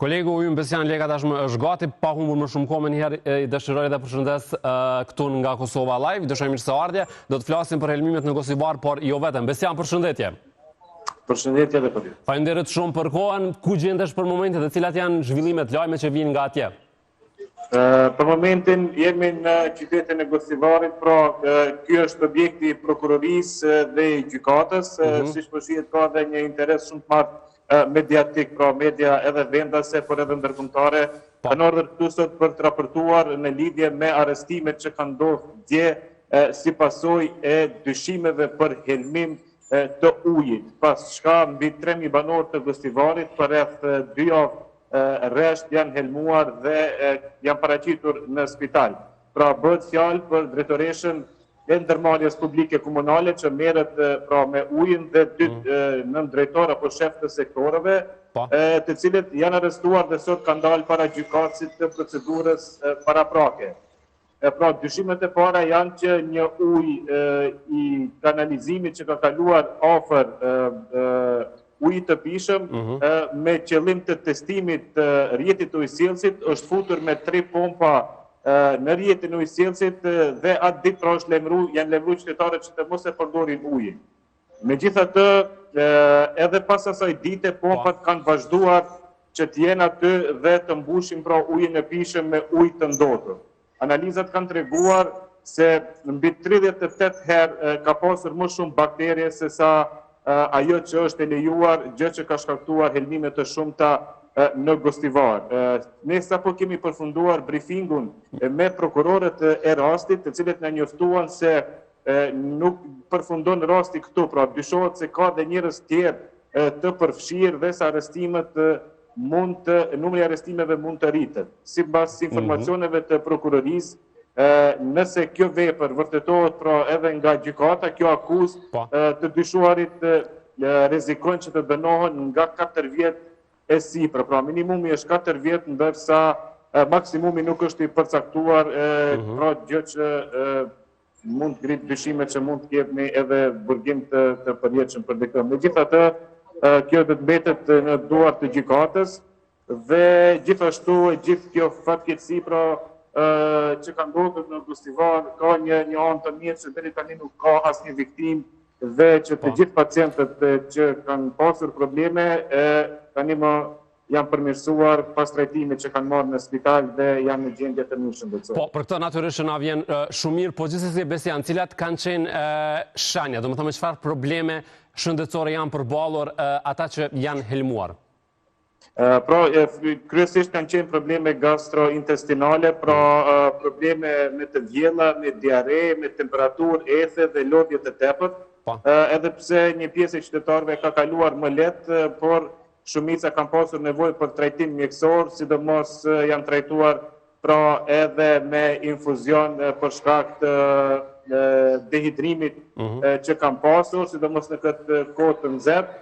Kolegu ju Besian Lega tashmë është gati pa humbur më shumë kohë, njëherë i dëshiroj dhe përshëndes këtu nga Kosova Live, dëshoj mirë se ardhje, do të flasim për helmimet në Gosivar, por jo vetëm. Besian, përshëndetje. Përshëndetje dhe për ju. Faleminderit shumë për kohën, ku gjendesh për momentet dhe cilat janë zhvillimet, lajme që vijnë nga atje? Për momentin jemi në qytetin e Gosivarit, pra ky është objekti i prokurorisë dhe i gjykatës, siç po shihet ka dhe një interes shumë të madh mediatik, pra media edhe vendase, por edhe ndërkombëtare, kanë ardhur këtu sot për të raportuar në lidhje me arrestimet që kanë ndodhur dje si pasojë e dyshimeve për helmim të ujit, pas shka mbi 3.000 banor të Gosivarit për rreth 2 javë rresht janë helmuar dhe janë paraqitur në spital. Pra bëhet fjalë për drejtoreshën e ndërmarrjes publike komunale që merret pra me ujin dhe 2 nëndrejtor apo shef të sektoreve, të cilët janë arrestuar dhe sot kanë dalë para gjykatësit të procedurës paraprake. Pra dyshimet e para janë që një ujë i kanalizimit që ka kaluar afër ujit të pishëm me qëllim të testimit të rrjetit të ujësjellësit është futur me 3 pompa në rrjetin e ujësjellësit dhe atë ditë pra janë lajmëruar qytetarët që të mos e përdorin ujin. Megjithatë, edhe pas asaj dite pompat kanë vazhduar që të jenë aty dhe të mbushin pra ujin e pishëm me ujë të ndotur. Analizat kanë treguar se mbi 38 herë ka pasur më shumë bakterie se sa ajo që është e lejuar, gjë që ka shkaktuar helmime të shumta në Gosivar. Ne sapo kemi përfunduar briefingun me prokurorët e rastit, të cilët na njoftuan se nuk përfundon rasti këtu, pra dyshohet se ka dhe njerëz tjerë të përfshirë dhe sa arrestimet numri i arrestimeve mund të rritet. Sipas informacioneve të prokurorisë, nëse kjo vepër vërtetohet pra edhe nga gjykata, kjo akuzë të dyshuarit rrezikojnë që të dënohen nga 4 vjet e sipër. Pra minimumi është 4 vjet, ndërsa maksimumi nuk është i përcaktuar, pra gjë që mund të ngrit dyshime që mund të ketë edhe burgim të përjetshëm për këtë. Megjithatë, kjo do të mbetet në duart të gjykatës dhe gjithashtu gjithë kjo fatkeqësi pra që ka ndodhur në Gosivar ka një anë të mirë që deri tani nuk ka asnjë viktimë dhe që të gjithë pacientët që kanë pasur probleme tani më janë përmirësuar pas trajtimit që kanë marrë në spital dhe janë në gjendje të mirë shëndetësore. Po, për këtë natyrisht na vjen shumë mirë, po gjithsesi Besian, cilat kanë qenë shenja, domethënë me çfarë probleme shëndetësore janë përballur ata që janë helmuar? Pra, kryesisht kanë qenë probleme gastrointestinale, pra probleme me të vjella, me diare, me temperaturë, ethe dhe lodhje të tepërt, edhe pse një pjesë e qytetarëve ka kaluar më lehtë, por shumica kanë pasur nevojë për trajtim mjekësor, sidomos janë trajtuar pra edhe me infuzion për shkak të dehidrimit që kanë pasur, sidomos në këtë kohë të nxehtë.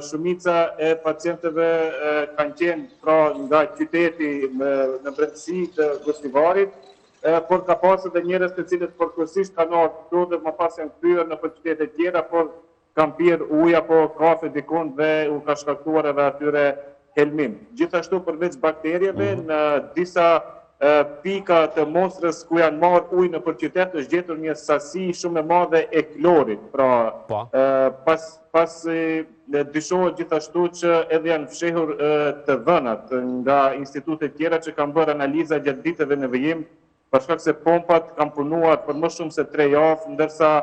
Shumica e pacientëve kanë qenë pra nga qyteti në brendësi të Gosivarit, por ka pasur dhe njerëz të cilët përkohësisht kanë ardhur këtu dhe më pas janë kthyer në qytete të tjera, por kanë pirë ujë apo kafe dikun dhe u ka shkaktuar edhe atyre helmim. Gjithashtu përveç bakterieve, në disa pika të mostrës ku janë marrë ujë në qytet është gjetur një sasi shumë e madhe e klorit. Pra, pas dyshohet gjithashtu që edhe janë fshehur të dhënat nga institute tjera që kanë bërë analiza gjatë ditëve në vijim, për shkak se pompat kanë punuar për më shumë se 3 javë, ndërsa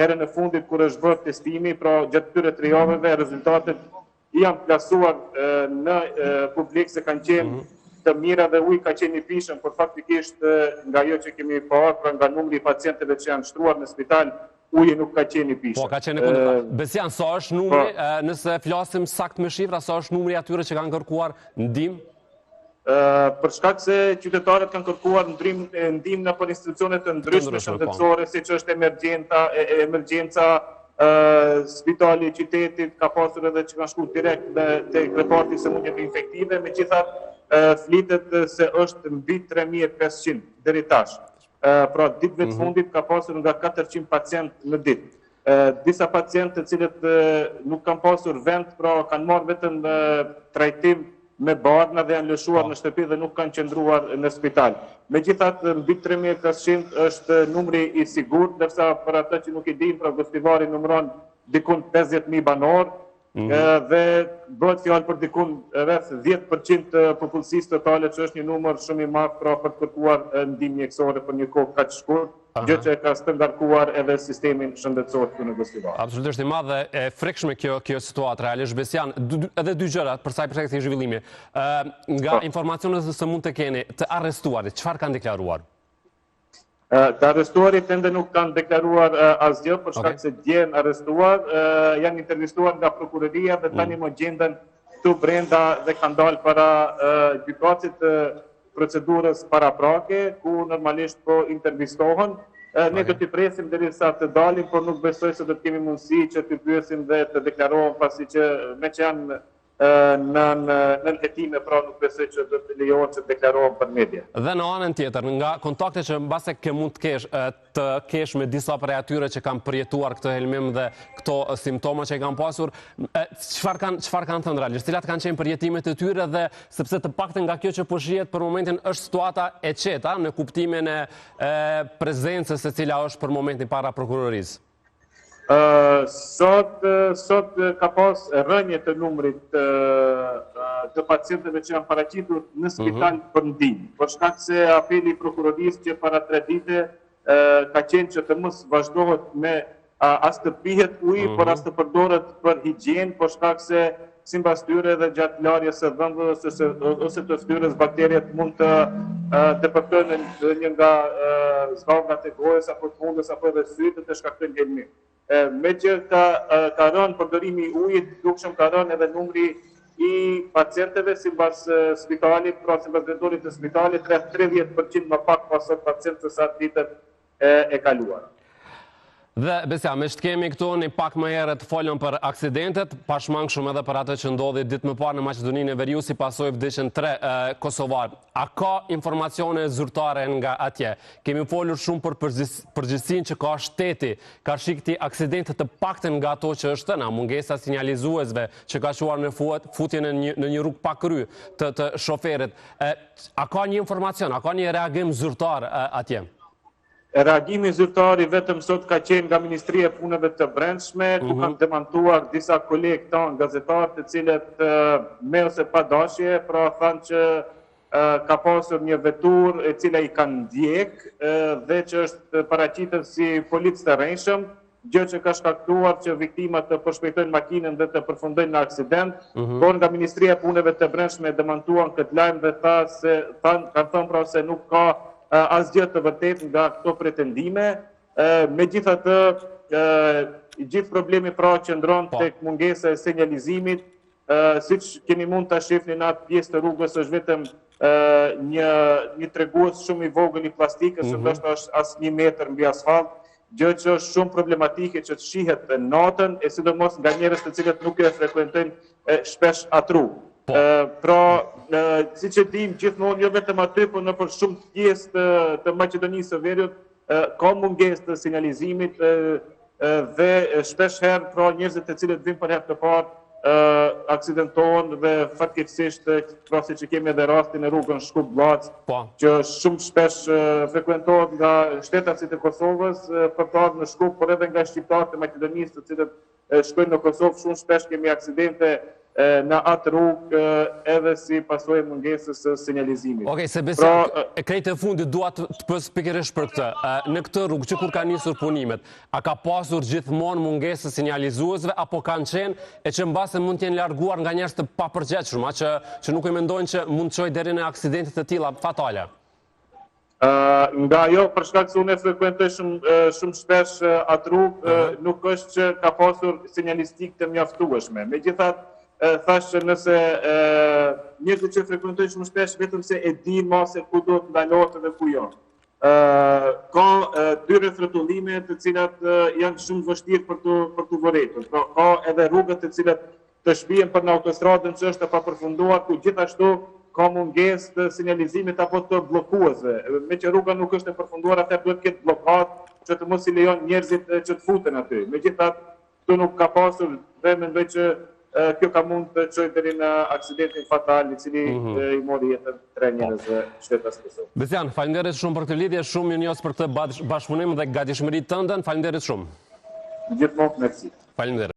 herën e fundit kur është bërë testimi, pra gjatë këtyre 3 javëve rezultatet janë plasuar në publik se kanë qenë të mira dhe uji ka qenë i pishëm, por faktikisht nga ajo që kemi parë, pra nga numri i pacientëve që janë shtruar në spital, uji nuk ka qenë i pishëm. Po, ka qenë e kundërta. Besian, sa është numri, nëse flasim sakt me shifra, sa është numri atyre që kanë kërkuar ndihmë? Për shkak se qytetarët kanë kërkuar ndihmë në për institucione të ndryshme shëndetësore, siç është emergjenca, spitali i qytetit, ka pasur edhe që kanë shkuar direkt te reparti i sëmundjeve infektive, megjithatë flitet se është mbi 3500 deri tash. Pra ditëve të fundit ka pasur nga 400 pacient në ditë. Disa pacientë të cilët nuk kanë pasur vend, pra kanë marrë vetëm trajtim me barna dhe janë lëshuar në shtëpi dhe nuk kanë qëndruar në spital. Megjithatë, mbi 3500 është numri i sigurt, ndërsa për ata që nuk i dinë, pra gostivari numëron dikun 50.000 banor, dhe bëhet fjalë për dikun rreth 10% të popullsisë totale, që është një numër shumë i madh pra për të kërkuar ndihmë mjekësore për një kohë kaq shkurt, gjë që ka standarduar edhe sistemin shëndetësor këtu në Gostivar. Absolutisht i madh dhe e frikshme kjo situatë realisht. Besian, edhe dy gjëra për sa i përket këtij zhvillimi. Nga informacionet që mund të keni, të arrestuarit, çfarë kanë deklaruar? Të arrestuarit ende nuk kanë deklaruar asgjë, për shkak se djen arrestuar, janë intervistuar nga prokuroria dhe tani më gjenden këtu brenda dhe kanë dalë para gjykatësit procedurës paraprake, ku normalisht po intervistohen. Ne do t'i presim derisa të dalim, por nuk besoj se do të kemi mundësi që t'i pyesim dhe të deklarohen, pasi që me që janë në hetime, pra nuk besoj që do të lejohet që deklarohen për media. Dhe në anën tjetër, nga kontakte që mbase ke mund të kesh me disa prej atyre që kanë përjetuar këtë helmim dhe këto simptoma që i kanë pasur, çfarë kanë thënë realisht? Cilat kanë qenë përjetimet e tyre dhe sepse të paktën nga kjo që po shihet për momentin është situata e qeta në kuptimin e prezencës e cila është për momentin para prokurorisë? Sot ka pas rënje të numrit të pacientëve që janë paraqitur në spital për ndihmë. Për shkak se apeli i prokurorisë që para 3 dite ka qenë që të mos vazhdohet me as të pihet ujë, por as të përdoret për higienë, për shkak se sipas tyre dhe gjatë larjes së dhëmbëve ose të fytyrës bakteriet mund të përtojnë një nga zvalgat e gojës apo të mundës apo edhe sytë të shkaktojnë helmim. Me që ka rënë përdorimi i ujit, dukshëm ka rënë edhe numri i pacientëve sipas spitalit, pra sipas drejtorit të spitalit, rreth 30% më pak pasot pacientë se atë ditët e kaluara. Dhe Besja, me shtkemi këtu një pak më herët folën për aksidentet, pashmang shumë edhe për atë që ndodhi ditë më parë në Maqedoninë e Veriut, si pasojë vdesën 3 kosovarë. A ka informacione zyrtare nga atje? Kemi folur shumë për përgjegjësinë që ka shteti, ka shikti aksidentet të paktën nga ato që është na mungesa sinjalizuesve që ka quar në futje në një rrugë pa kry të shoferit. A ka një informacion, a ka një reagim zyrtar atje? Reagimi zyrtar i vetëm sot ka qenë nga Ministria e Punëve të Brendshme, ku kanë demantuar disa kolegë tanë gazetarë të cilët me ose pa dashje, pra thanë që ka pasur një vetur e cila i kanë ndjek dhe që është paraqitur si policë të rrejshëm, gjë që ka shkaktuar që viktimat të përshpejtojnë makinën dhe të përfundojnë në aksident, por nga Ministria e Punëve të Brendshme demantuan këtë lajm dhe kanë thënë pra se nuk ka asgjë të vërtet nga këto pretendime. Megjithatë, gjithë problemi pra qëndron tek mungesa e sinjalizimit, siç keni mund ta shihni në atë pjesë të rrugës, është vetëm një tregues shumë i vogël i plastikës, ndoshta është as 1 metër mbi asfalt, gjë që është shumë problematike që të shihet natën, e sidomos nga njerëz të cilët nuk e frekuentojnë shpesh atë rrugë. Pra, si që dim, gjithmonë jo vetëm aty, por në për shumë pjesë të Maqedonisë së Veriut, ka mungesë të sinjalizimit dhe shpesh herë pra njerëzit të cilët vinë për herë të parë aksidentohen dhe fatkeqësisht pra si që kemi edhe rastin e rrugën Shkup-Blac, që shumë shpesh frekuentohet nga shtetasit e Kosovës për të ardhur në Shkup, por edhe nga shqiptarët e Maqedonisë të cilët shkojnë në Kosovë, shumë shpesh kemi aksidente në atë rrugë edhe si pasojë mungesës së sinjalizimit. Okej, se Besja, krejt e fundit dua të pës pikërisht për këtë. Në këtë rrugë që kur ka nisur punimet, a ka pasur gjithmonë mungesë sinjalizuesve apo kanë qenë e që mbase mund të jenë larguar nga njerëz të papërgjegjshëm, që nuk e mendojnë që mund të çojë deri në aksidente të tilla fatale? Nga jo, për shkak se unë frekuentoj shumë shpesh atë rrugë, nuk është që ka pasur sinjalistik të mjaftueshme. Megjithatë, thash që nëse njerëzit që frekuentojnë shumë shpesh vetëm se e dinë më se ku do të ndalohet dhe ku jo. Ka 2 rrethrotullime të cilat janë shumë vështirë për të vërtetur. Pra ka edhe rrugët të cilat të shpihen për në autostradën që është e papërfunduar, ku gjithashtu ka mungesë të sinjalizimit apo të bllokuesve. Me që rruga nuk është e përfunduar, atëherë duhet të ketë blokadë që të mos i lejon njerëzit që të futen aty. Megjithatë, këtu nuk ka pasur dhe mendoj që kjo ka mund të çojë deri në aksidentin fatal i cili i mori jetën 3 njerëzve shtetas Kosovë. Besian, faleminderit shumë për këtë lidhje, shumë mirënjohës për këtë bashkëpunim dhe gatishmërinë tënde. Faleminderit shumë. Gjithmonë, merci. Faleminderit.